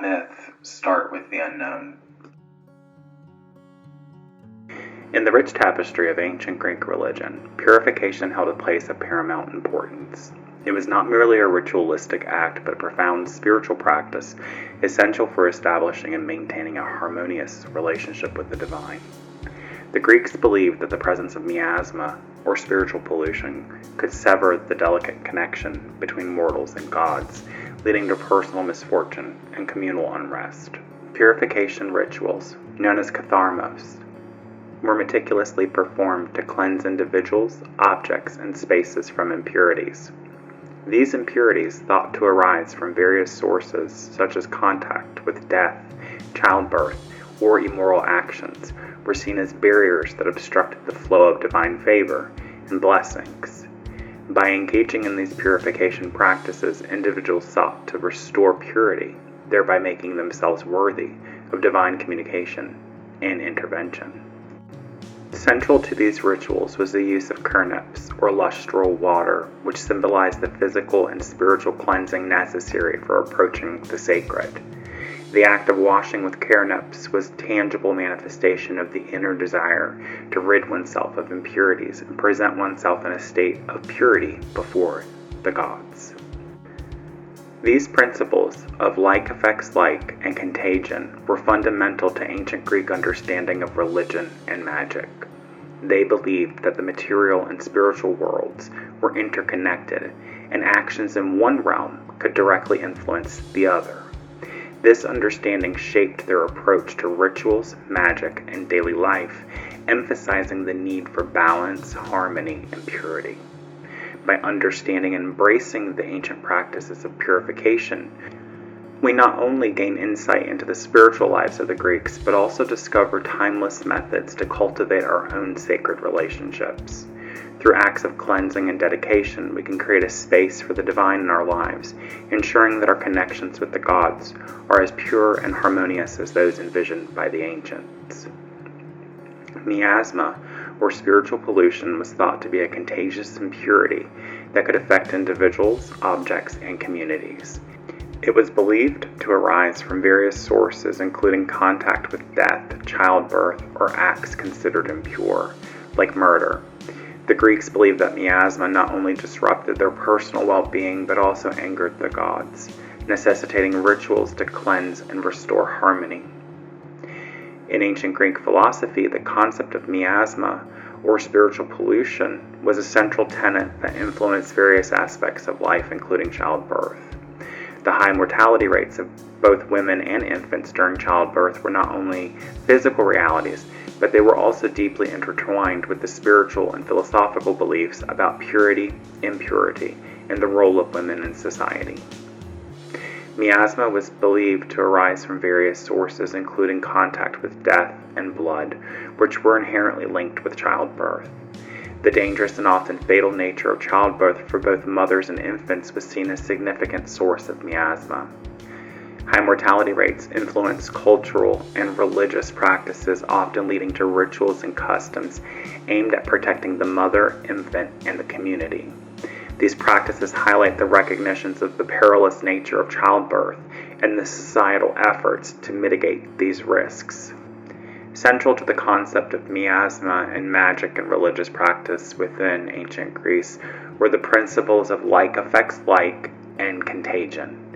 all myths start with the unknown. In the rich tapestry of ancient Greek religion, purification held a place of paramount importance. It was not merely a ritualistic act, but a profound spiritual practice essential for establishing and maintaining a harmonious relationship with the divine. The Greeks believed that the presence of miasma, or spiritual pollution, could sever the delicate connection between mortals and gods, leading to personal misfortune and communal unrest. Purification rituals, known as katharmos, were meticulously performed to cleanse individuals, objects, and spaces from impurities. These impurities, thought to arise from various sources such as contact with death, childbirth, or immoral actions, were seen as barriers that obstructed the flow of divine favor and blessings. By engaging in these purification practices, individuals sought to restore purity, thereby making themselves worthy of divine communication and intervention. Central to these rituals was the use of kernips, or lustral water, which symbolized the physical and spiritual cleansing necessary for approaching the sacred. The act of washing with kernips was a tangible manifestation of the inner desire to rid oneself of impurities and present oneself in a state of purity before the gods. These principles of like affects like and contagion were fundamental to ancient Greek understanding of religion and magic. They believed that the material and spiritual worlds were interconnected, and actions in one realm could directly influence the other. This understanding shaped their approach to rituals, magic, and daily life, emphasizing the need for balance, harmony, and purity. By understanding and embracing the ancient practices of purification, we not only gain insight into the spiritual lives of the Greeks, but also discover timeless methods to cultivate our own sacred relationships. Through acts of cleansing and dedication, we can create a space for the divine in our lives, ensuring that our connections with the gods are as pure and harmonious as those envisioned by the ancients. Miasma, or spiritual pollution, was thought to be a contagious impurity that could affect individuals, objects, and communities. It was believed to arise from various sources, including contact with death, childbirth, or acts considered impure, like murder. The Greeks believed that miasma not only disrupted their personal well-being, but also angered the gods, necessitating rituals to cleanse and restore harmony. In ancient Greek philosophy, the concept of miasma, or spiritual pollution, was a central tenet that influenced various aspects of life, including childbirth. The high mortality rates of both women and infants during childbirth were not only physical realities, but they were also deeply intertwined with the spiritual and philosophical beliefs about purity, impurity, and the role of women in society. Miasma was believed to arise from various sources, including contact with death and blood, which were inherently linked with childbirth. The dangerous and often fatal nature of childbirth for both mothers and infants was seen as a significant source of miasma. High mortality rates influenced cultural and religious practices, often leading to rituals and customs aimed at protecting the mother, infant, and the community. These practices highlight the recognitions of the perilous nature of childbirth and the societal efforts to mitigate these risks. Central to the concept of miasma and magic and religious practice within ancient Greece were the principles of like affects like and contagion.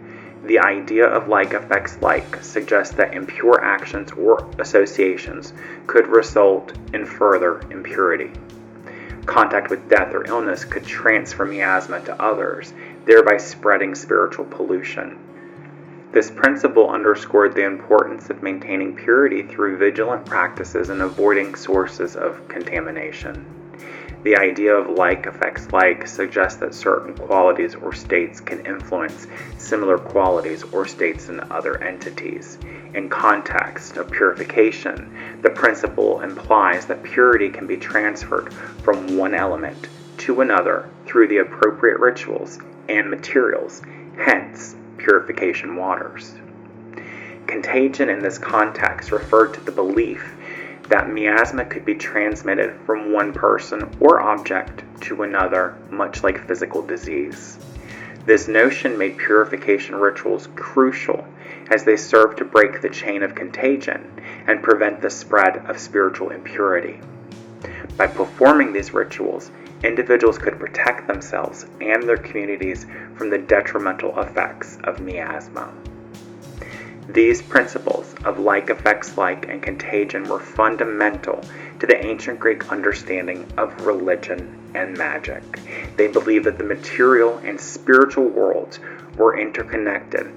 The idea of like affects like suggests that impure actions or associations could result in further impurity. Contact with death or illness could transfer miasma to others, thereby spreading spiritual pollution. This principle underscored the importance of maintaining purity through vigilant practices and avoiding sources of contamination. The idea of like affects like suggests that certain qualities or states can influence similar qualities or states in other entities. In context of purification, the principle implies that purity can be transferred from one element to another through the appropriate rituals and materials, hence purification waters. Contagion in this context referred to the belief that miasma could be transmitted from one person or object to another, much like physical disease. This notion made purification rituals crucial as they served to break the chain of contagion and prevent the spread of spiritual impurity. By performing these rituals, individuals could protect themselves and their communities from the detrimental effects of miasma. These principles of like affects like and contagion were fundamental to the ancient Greek understanding of religion and magic. They believed that the material and spiritual worlds were interconnected,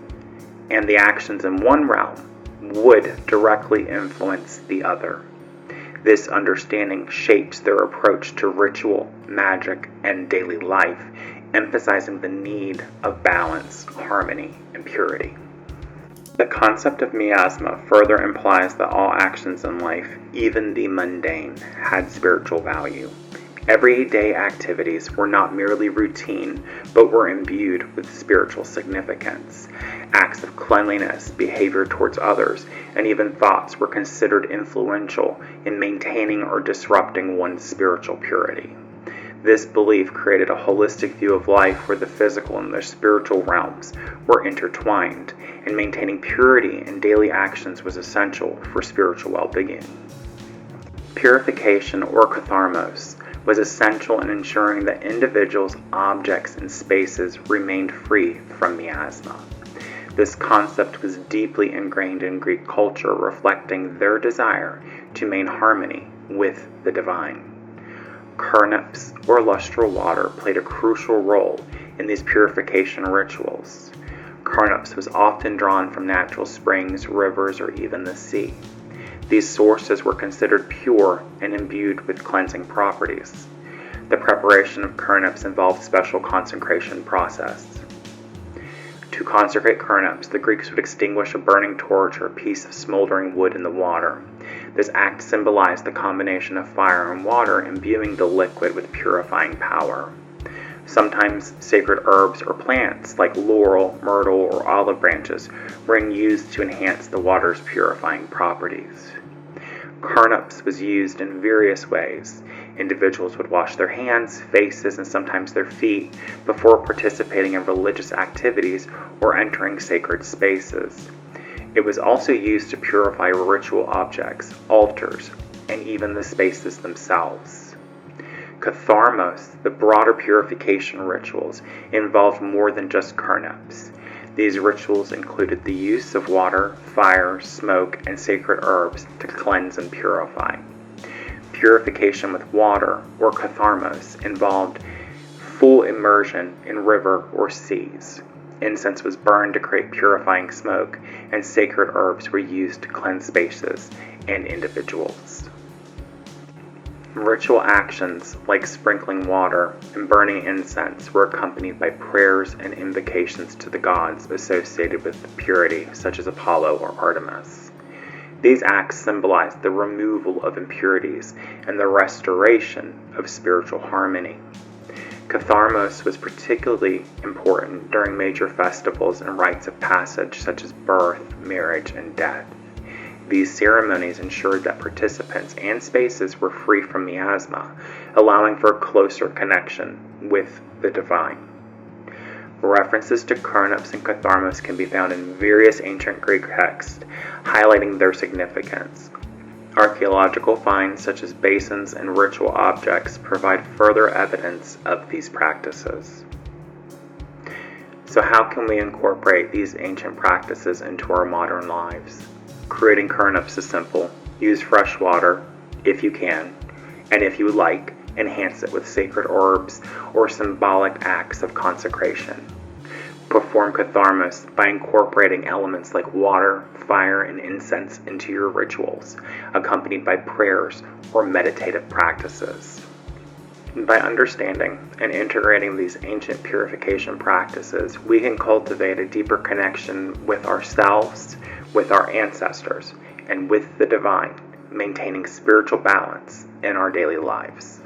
and the actions in one realm would directly influence the other. This understanding shapes their approach to ritual, magic, and daily life, emphasizing the need of balance, harmony, and purity. The concept of miasma further implies that all actions in life, even the mundane, had spiritual value. Everyday activities were not merely routine, but were imbued with spiritual significance. Acts of cleanliness, behavior towards others, and even thoughts were considered influential in maintaining or disrupting one's spiritual purity. This belief created a holistic view of life where the physical and the spiritual realms were intertwined, and maintaining purity in daily actions was essential for spiritual well-being. Purification, or katharmos, was essential in ensuring that individuals, objects, and spaces remained free from miasma. This concept was deeply ingrained in Greek culture, reflecting their desire to maintain harmony with the divine. Karnops, or lustral water, played a crucial role in these purification rituals. Karnops was often drawn from natural springs, rivers, or even the sea. These sources were considered pure and imbued with cleansing properties. The preparation of karnops involved special consecration process. To consecrate karnops, the Greeks would extinguish a burning torch or a piece of smoldering wood in the water. This act symbolized the combination of fire and water, imbuing the liquid with purifying power. Sometimes sacred herbs or plants like laurel, myrtle, or olive branches were used to enhance the water's purifying properties. Karnops was used in various ways. Individuals would wash their hands, faces, and sometimes their feet before participating in religious activities or entering sacred spaces. It was also used to purify ritual objects, altars, and even the spaces themselves. Katharmos, the broader purification rituals, involved more than just karnops. These rituals included the use of water, fire, smoke, and sacred herbs to cleanse and purify. Purification with water, or katharmos, involved full immersion in river or seas. Incense was burned to create purifying smoke, and sacred herbs were used to cleanse spaces and individuals. Ritual actions like sprinkling water and burning incense were accompanied by prayers and invocations to the gods associated with purity, such as Apollo or Artemis. These acts symbolized the removal of impurities and the restoration of spiritual harmony. Katharmos was particularly important during major festivals and rites of passage such as birth, marriage, and death. These ceremonies ensured that participants and spaces were free from miasma, allowing for a closer connection with the divine. References to karnops and katharmos can be found in various ancient Greek texts, highlighting their significance. Archaeological finds such as basins and ritual objects provide further evidence of these practices. So how can we incorporate these ancient practices into our modern lives? Creating karnops is simple. Use fresh water, if you can, and if you like, enhance it with sacred herbs or symbolic acts of consecration. Perform katharmos by incorporating elements like water, fire, and incense into your rituals, accompanied by prayers or meditative practices. By understanding and integrating these ancient purification practices, we can cultivate a deeper connection with ourselves, with our ancestors, and with the divine, maintaining spiritual balance in our daily lives.